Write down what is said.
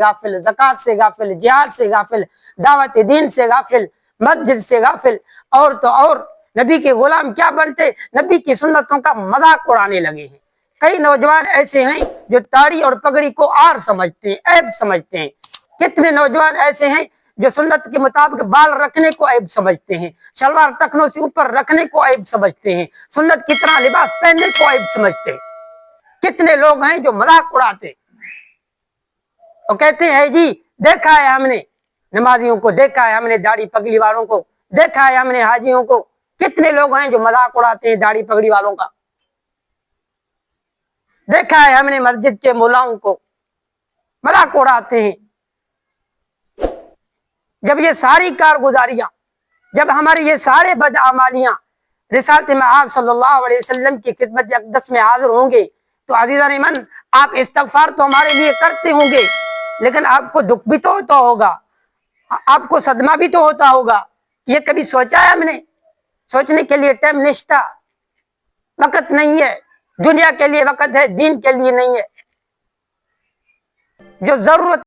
غافل, زکات سے غافل, جہاد سے غافل, دعوت دین سے غافل, مسجد سے غافل, اور تو اور نبی کے غلام کیا بنتے, نبی کی سنتوں کا مذاق اڑانے لگے ہیں. کئی نوجوان ایسے ہیں جو داڑھی اور پگڑی کو آر سمجھتے ہیں, عیب سمجھتے ہیں. کتنے نوجوان ایسے ہیں جو سنت کے مطابق بال رکھنے کو عیب سمجھتے ہیں, شلوار ٹخنوں سے اوپر رکھنے کو عیب سمجھتے ہیں, سنت کی طرح لباس پہننے کو عیب سمجھتے ہیں. کتنے لوگ ہیں جو مذاق اڑاتے اور کہتے ہیں جی دیکھا ہے ہم نے نمازیوں کو, دیکھا ہے ہم نے داڑھی پگڑی والوں کو, دیکھا ہے ہم نے حاجیوں کو. کتنے لوگ ہیں جو مذاق اڑاتے ہیں داڑھی پگڑی والوں کا, دیکھا ہے ہم نے مسجد کے مولاؤں کو, مذاق اڑاتے ہیں. جب یہ ساری کارگزاریاں, جب ہماری یہ سارے بدعمالیاں رسالت مآب صلی اللہ علیہ وسلم کی خدمت اقدس میں حاضر ہوں گے تو عزیزان ایمان آپ استغفار تو ہمارے لیے کرتے ہوں گے, لیکن آپ کو دکھ بھی تو ہوتا ہوگا, آپ کو صدمہ بھی تو ہوتا ہوگا. یہ کبھی سوچا ہے ہم نے؟ سوچنے کے لیے ٹائم نہیں تھا, وقت نہیں ہے. دنیا کے لیے وقت ہے, دین کے لیے نہیں ہے. جو ضرورت